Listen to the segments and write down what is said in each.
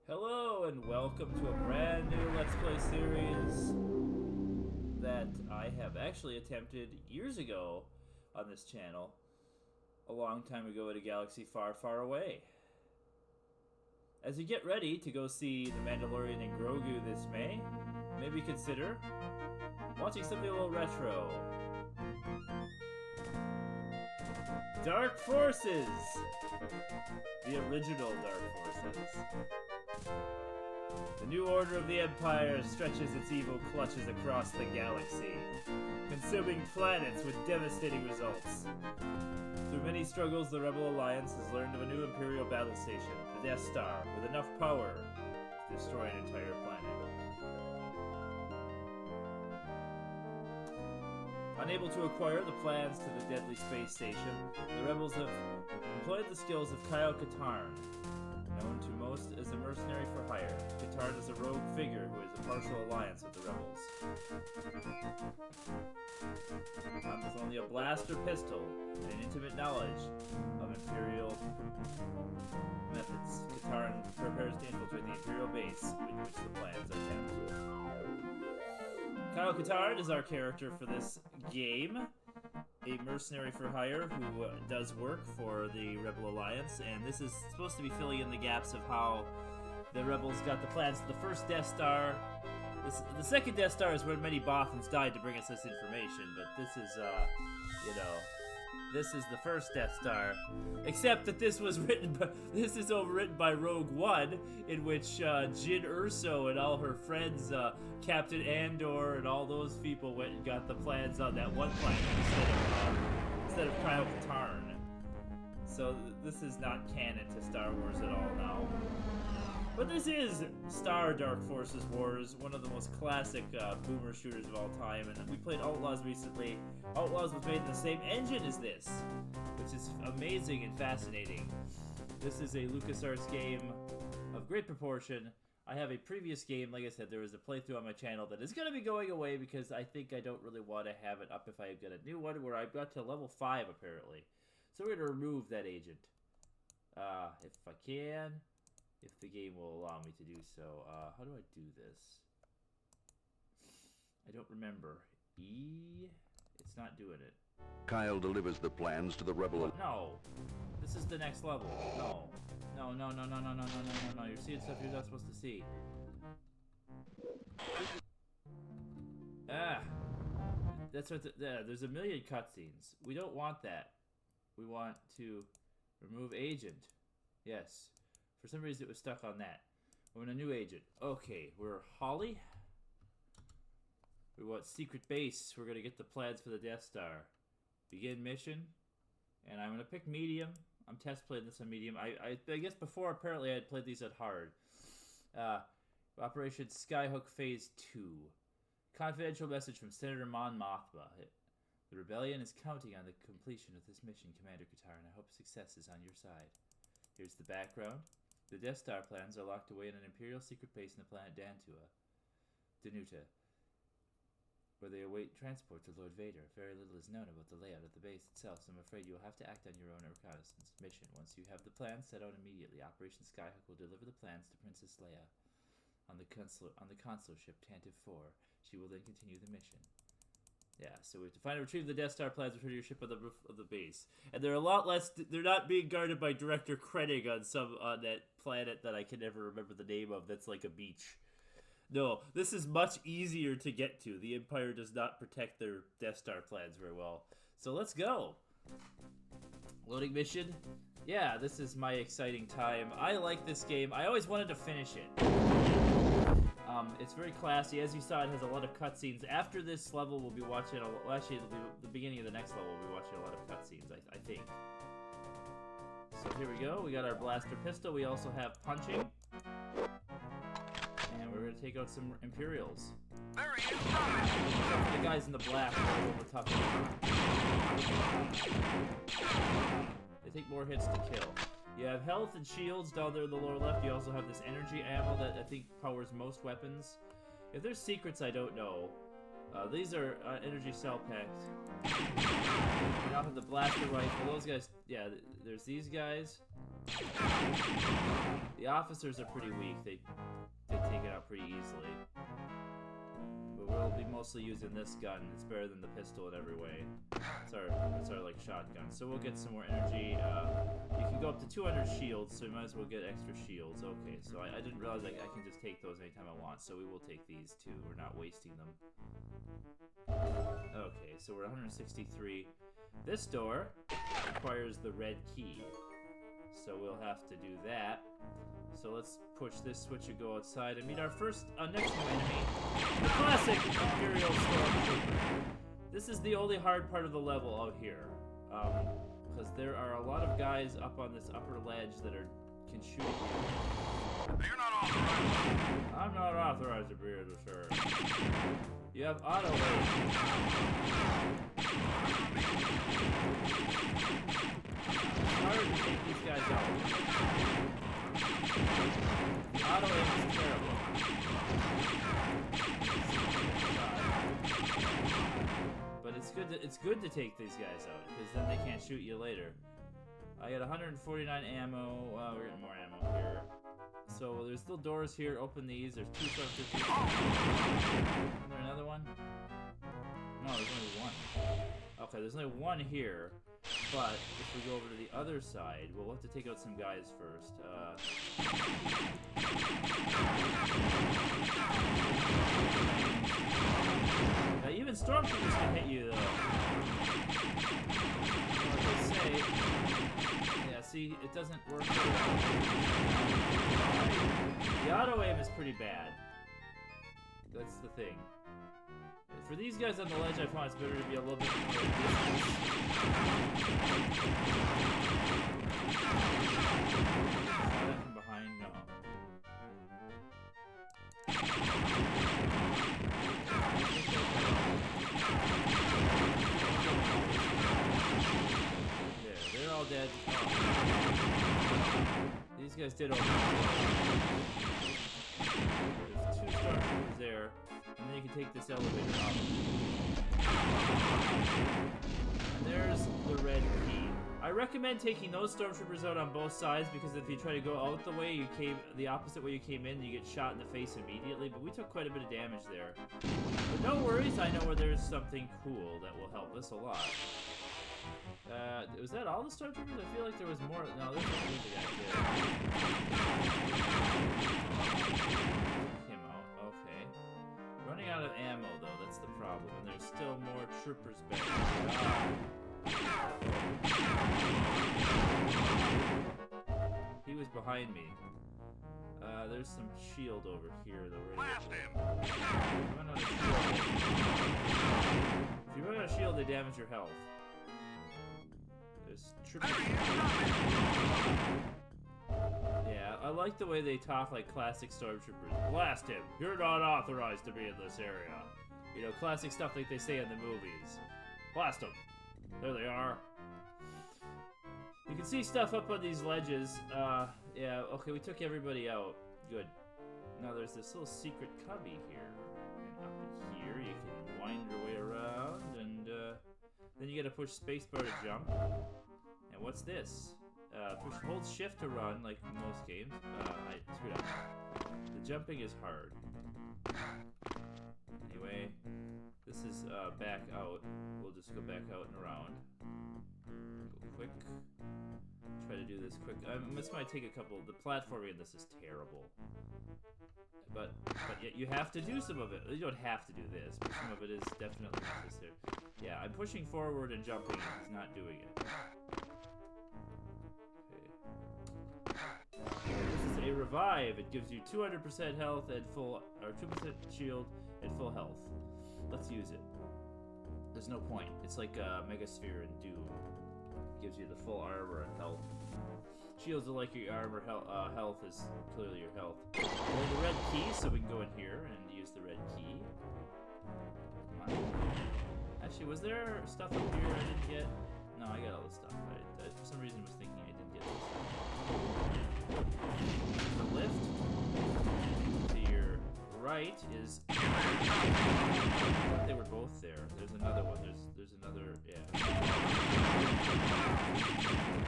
Hello and welcome to a brand new Let's Play series that I have actually attempted years ago on this channel, a long time ago at a galaxy far, far away. As you get ready to go see The Mandalorian and Grogu this May, maybe consider watching something a little retro. Dark Forces! The original Dark Forces. The new order of the Empire stretches its evil clutches across the galaxy, consuming planets with devastating results. Through many struggles, the Rebel Alliance has learned of a new Imperial battle station, the Death Star, with enough power to destroy an entire planet. Unable to acquire the plans to the deadly space station, the rebels have employed the skills of Kyle Katarn, known to most as a mercenary for hire. Katarn is a rogue figure who has a partial alliance with the rebels. Armed with only a blaster pistol and an intimate knowledge of Imperial methods, Katarn prepares to infiltrate the Imperial base in which the plans are kept. Kyle Katarn is our character for this game, a mercenary for hire who does work for the Rebel Alliance, and this is supposed to be filling in the gaps of how the Rebels got the plans to the first Death Star. The second Death Star is where many Bothans died to bring us this information, but this is, this is the first Death Star. Except that this was written by, this is overwritten by Rogue One, in which Jyn Erso and all her friends, Captain Andor and all those people went and got the plans on that one planet instead of Kyle Katarn. So this is not canon to Star Wars at all now. But this is Star Dark Forces Wars, one of the most classic boomer shooters of all time, and we played Outlaws recently. Outlaws was made in the same engine as this, which is amazing and fascinating. This is a LucasArts game of great proportion. I have a previous game, like I said, there was a playthrough on my channel that is going to be going away because I think I don't really want to have it up if I get a new one, where I've got to level 5 apparently. So we're going to remove that agent. If I can. If the game will allow me to do so. How do I do this? I don't remember. E? It's not doing it. Kyle delivers the plans to the Rebel. No. This is the next level. No. No, no, no, no, no, no, no, no, no, no. You're seeing stuff you're not supposed to see. Ah. That's what there's a million cutscenes. We don't want that. We want to remove agent. Yes. For some reason, it was stuck on that. We're in a new agent. Okay, we're Holly. We want secret base. We're going to get the plans for the Death Star. Begin mission. And I'm going to pick medium. I'm test playing this on medium. I guess before, apparently, I had played these at hard. Operation Skyhook Phase 2. Confidential message from Senator Mon Mothma. The rebellion is counting on the completion of this mission, Commander Katarn. I hope success is on your side. Here's the background. The Death Star plans are locked away in an Imperial secret base in the planet Danuta, where they await transport to Lord Vader. Very little is known about the layout of the base itself, so I'm afraid you will have to act on your own reconnaissance mission. Once you have the plans, set out immediately. Operation Skyhook will deliver the plans to Princess Leia on the console ship Tantive 4. She will then continue the mission. Yeah, so we have to find and retrieve the Death Star plans, return to your ship on the roof of the base. And they're a lot less, they're not being guarded by Director Krennic on that planet that I can never remember the name of, that's like a beach. No, this is much easier to get to. The Empire does not protect their Death Star plans very well. So let's go. Loading mission. Yeah, this is my exciting time. I like this game. I always wanted to finish it. It's very classy. As you saw, it has a lot of cutscenes. After this level, we'll be watching, actually, it'll be the beginning of the next level, we'll be watching a lot of cutscenes, I think. So here we go. We got our blaster pistol. We also have punching. And we're going to take out some Imperials. The guys in the black are a little tough. They take more hits to kill. You have health and shields down there in the lower left. You also have this energy ammo that I think powers most weapons. If there's secrets, I don't know. These are energy cell packs. You now have the blaster rifle. Those guys, yeah, there's these guys. The officers are pretty weak. They take it out pretty easily. But we'll be mostly using this gun. It's better than the pistol in every way. It's our like shotgun. So we'll get some more energy. You can go up to 200 shields, so we might as well get extra shields. Okay, so I didn't realize I can just take those anytime I want, so we will take these too. We're not wasting them. Okay, so we're 163. This door requires the red key, so we'll have to do that. So let's push this switch and go outside and meet our first, next new enemy, the classic Imperial Stormtrooper. This is the only hard part of the level out here, because there are a lot of guys up on this upper ledge that can shoot you. You're not authorized. I'm not authorized to be here, sir. You have auto aim. It's hard to take these guys out. The auto aim is terrible. But it's good to take these guys out, because then they can't shoot you later. I got 149 ammo. We're getting more ammo here. So there's still doors here. Open these. There's 2 stormtroopers. Is there another one? No, there's only one. Okay, there's only one here. But if we go over to the other side, we'll have to take out some guys first. Now, even stormtroopers can hit you, though. Like I say, yeah, see, it doesn't work. The auto aim is pretty bad. That's the thing. For these guys on the ledge, I find it's better to be a little bit more distance. From behind, no. There, they're all dead. Oh. These guys did all There's 2 stormtroopers there. And then you can take this elevator up. And there's the red key. I recommend taking those stormtroopers out on both sides, because if you try to go out the opposite way you came in, you get shot in the face immediately. But we took quite a bit of damage there. But no worries, I know where there's something cool that will help us a lot. Was that all the stormtroopers? I feel like there was more. No, there's a guy there. Came out. Okay. Running out of ammo, though, that's the problem. And there's still more troopers back there. He was behind me. There's some shield over here, though. Blast him! If you run out of shield, they damage your health. There's troopers. Yeah, I like the way they talk like classic stormtroopers. Blast him! You're not authorized to be in this area. You know, classic stuff like they say in the movies. Blast them! There they are. You can see stuff up on these ledges. Yeah, okay, we took everybody out. Good. Now there's this little secret cubby here. And up in here, you can wind your way around, and then you gotta push spacebar to jump. And what's this? Hold shift to run, like most games. I screwed up. The jumping is hard. Anyway, this is back out. We'll just go back out and around. Go quick. Try to do this quick. This might take a couple. The platforming in this is terrible. But yet you have to do some of it. You don't have to do this, but some of it is definitely necessary. Yeah, I'm pushing forward and jumping, and he's not doing it. This is a revive. It gives you 200% health and full, or 2% shield and full health. Let's use it. There's no point. It's like a Megasphere in Doom. It gives you the full armor and health. Shields are like your armor. Health is clearly your health. Well, the red key, so we can go in here and use the red key. Come on. Actually, was there stuff up here I didn't get? No, I got all the stuff. I for some reason was thinking I didn't get this stuff. The lift to your right is. I thought they were both there. There's another one. There's another. Yeah.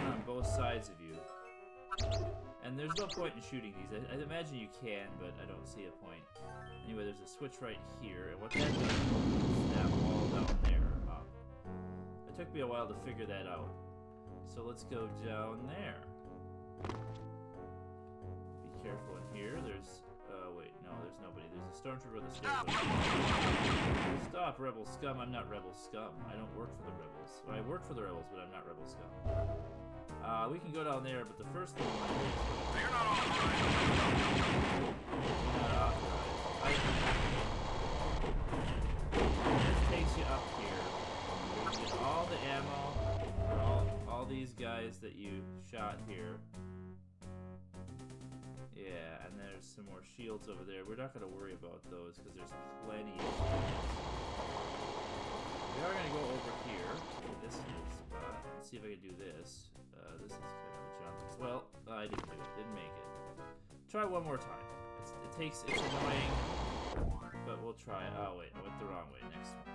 One on both sides of you. And there's no point in shooting these. I imagine you can, but I don't see a point. Anyway, there's a switch right here, and what that does is that wall down there. It took me a while to figure that out. So let's go down there. Be careful in here. There's... wait, no, there's nobody. There's a stormtrooper on the stairs. Stop, rebel scum. I'm not rebel scum. I don't work for the rebels. Well, I work for the rebels, but I'm not rebel scum. We can go down there, but the first thing we want to do is... You're not authorized. You're not authorized. This takes you up here. You can get all the ammo for all these guys that you shot here. Yeah, and there's some more shields over there. We're not going to worry about those because there's plenty of shields. We are going to go over here to this little spot and see if I can do this. This is kind of a jump as well. I didn't do it. Didn't make it. Try one more time. It's annoying, but we'll try. Oh wait, I went the wrong way. Next one.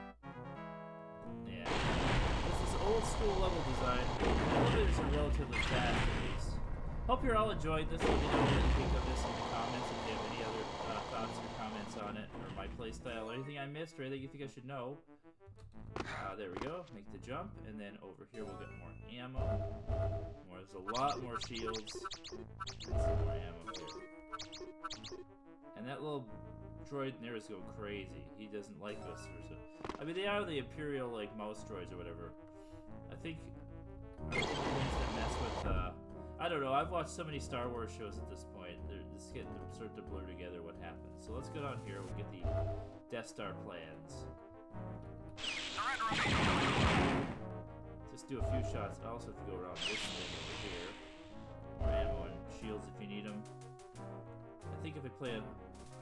Yeah. This is old school level design. The elevators are relatively fast at least. Hope you're all enjoying this. Let me know what you think of this in the comments. If you have any other thoughts or comments on it, or my playstyle, or anything I missed, or anything you think I should know. There we go. Make the jump, and then over here we'll get more ammo. There's a lot more shields. And some more ammo here. And that little droid in there is going crazy. He doesn't like us. I mean, they are the Imperial like mouse droids or whatever. I think the things that mess with. I don't know. I've watched so many Star Wars shows at this point. It's getting to start to blur together what happens. So let's go down here. We'll get the Death Star plans. Just do a few shots. Also, if you go around this thing over here, more ammo and shields if you need them. I think if we play a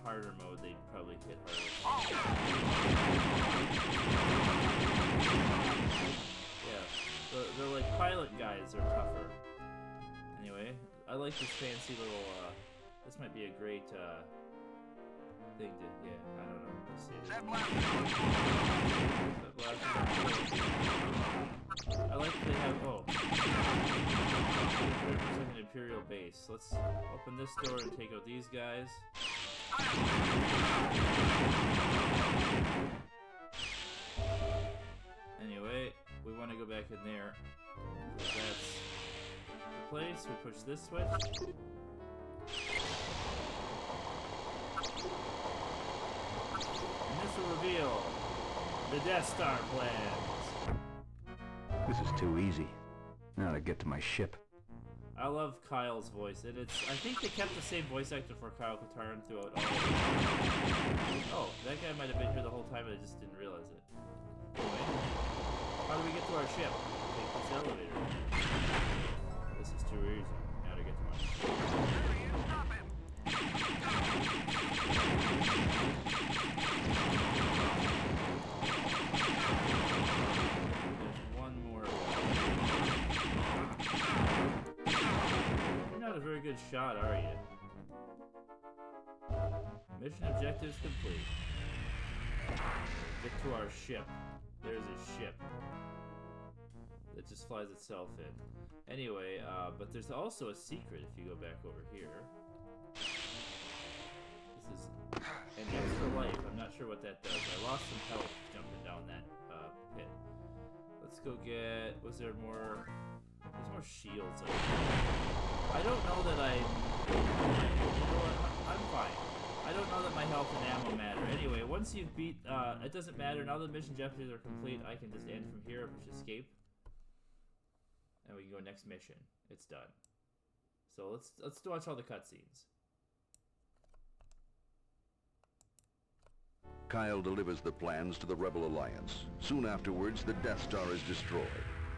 harder mode, they'd probably hit harder. Yeah, they're like pilot guys are tougher. Anyway, I like this fancy little. This might be a great thing to. Yeah, I don't know. Let's see. I like that they have. Oh. Represent an Imperial base. Let's open this door and take out these guys. Anyway, we want to go back in there. That's the place. We push this switch. And this will reveal the Death Star plans. This is too easy. Now to get to my ship. I love Kyle's voice, and I think they kept the same voice actor for Kyle Katarn throughout all of it. Oh, that guy might have been here the whole time, and I just didn't realize it. Anyway, how do we get to our ship? Take this elevator. This is too easy. Now to get to my ship. A very good shot, are you? Mission objectives complete. Get to our ship. There's a ship that just flies itself in. Anyway, but there's also a secret if you go back over here. This is an extra life. I'm not sure what that does. I lost some health jumping down that pit. Let's go get... Was there more... There's more shields over here. I don't know that I'm fine. I don't know that my health and ammo matter. Anyway, once you've beat, it doesn't matter. Now the mission objectives are complete. I can just end from here, push escape, and we can go next mission. It's done. So let's watch all the cutscenes. Kyle delivers the plans to the Rebel Alliance. Soon afterwards, the Death Star is destroyed.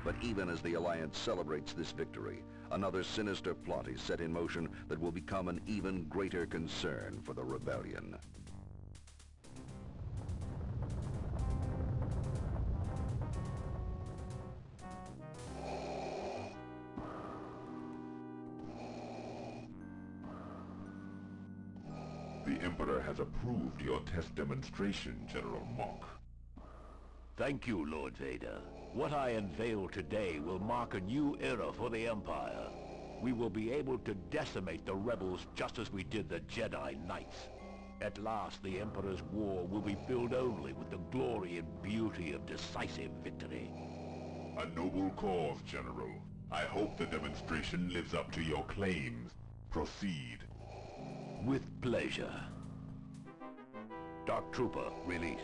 But even as the Alliance celebrates this victory, another sinister plot is set in motion that will become an even greater concern for the Rebellion. The Emperor has approved your test demonstration, General Mock. Thank you, Lord Vader. What I unveil today will mark a new era for the Empire. we will be able to decimate the rebels just as we did the Jedi Knights. At last, the Emperor's war will be filled only with the glory and beauty of decisive victory. A noble cause, General. I hope the demonstration lives up to your claims. Proceed. With pleasure. Dark Trooper, release.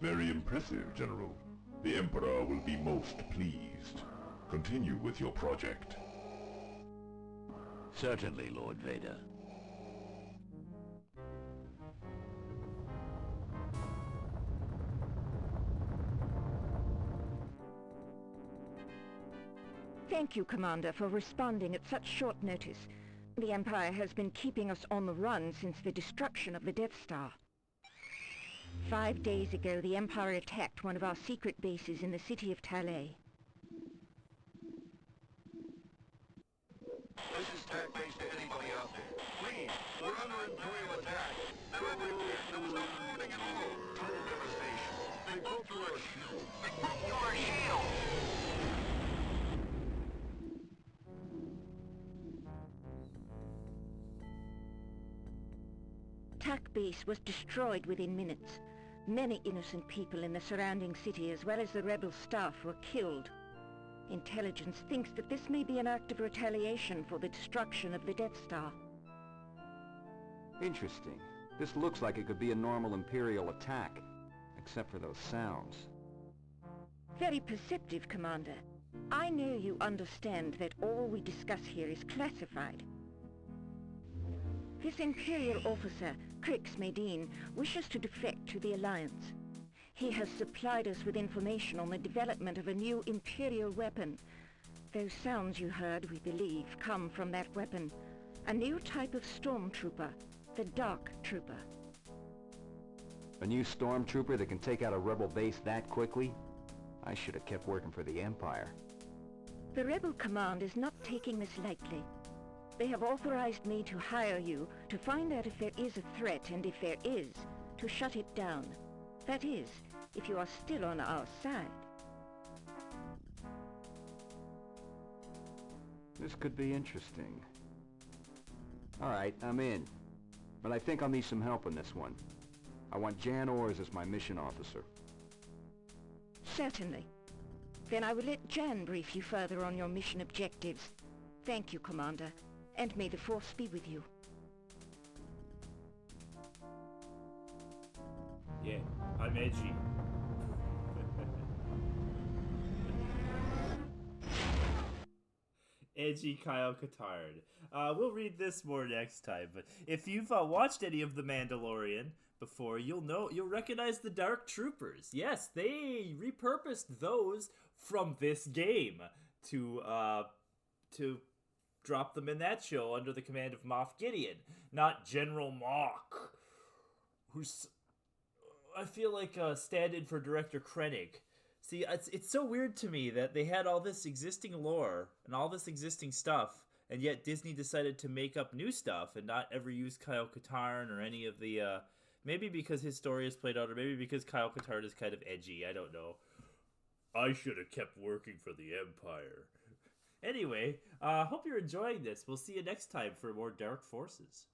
Very impressive, General. The Emperor will be most pleased. Continue with your project. Certainly, Lord Vader. Thank you, Commander, for responding at such short notice. The Empire has been keeping us on the run since the destruction of the Death Star. 5 days ago, the Empire attacked one of our secret bases in the city of Talay. This is TAC base to anybody out there. Please, we're under Imperial attack. There was no warning at all. Total devastation. They broke through our shields. They broke through our shields! TAC base was destroyed within minutes. Many innocent people in the surrounding city as well as the rebel staff were killed. Intelligence thinks that this may be an act of retaliation for the destruction of the Death Star. Interesting. This looks like it could be a normal Imperial attack, except for those sounds. Very perceptive, Commander. I know you understand that all we discuss here is classified. This Imperial officer, Crix Medine, wishes to defect to the Alliance. He has supplied us with information on the development of a new Imperial weapon. Those sounds you heard, we believe, come from that weapon. A new type of stormtrooper, the Dark Trooper. A new stormtrooper that can take out a rebel base that quickly? I should have kept working for the Empire. The Rebel Command is not taking this lightly. They have authorized me to hire you to find out if there is a threat, and if there is, to shut it down. That is, if you are still on our side. This could be interesting. Alright, I'm in. But I think I'll need some help on this one. I want Jan Ors as my mission officer. Certainly. Then I will let Jan brief you further on your mission objectives. Thank you, Commander, and may the Force be with you. Yeah, I'm edgy. Edgy Kyle Katarn. We'll read this more next time, but if you've watched any of The Mandalorian before, you'll recognize the Dark Troopers. Yes, they repurposed those from this game to drop them in that show under the command of Moff Gideon, not General Mock, who's, I feel like, stand-in for Director Krennic. See, it's so weird to me that they had all this existing lore and all this existing stuff, and yet Disney decided to make up new stuff and not ever use Kyle Katarn or any of the, maybe because his story is played out, or maybe because Kyle Katarn is kind of edgy, I don't know. I should have kept working for the Empire. Anyway, hope you're enjoying this. We'll see you next time for more Dark Forces.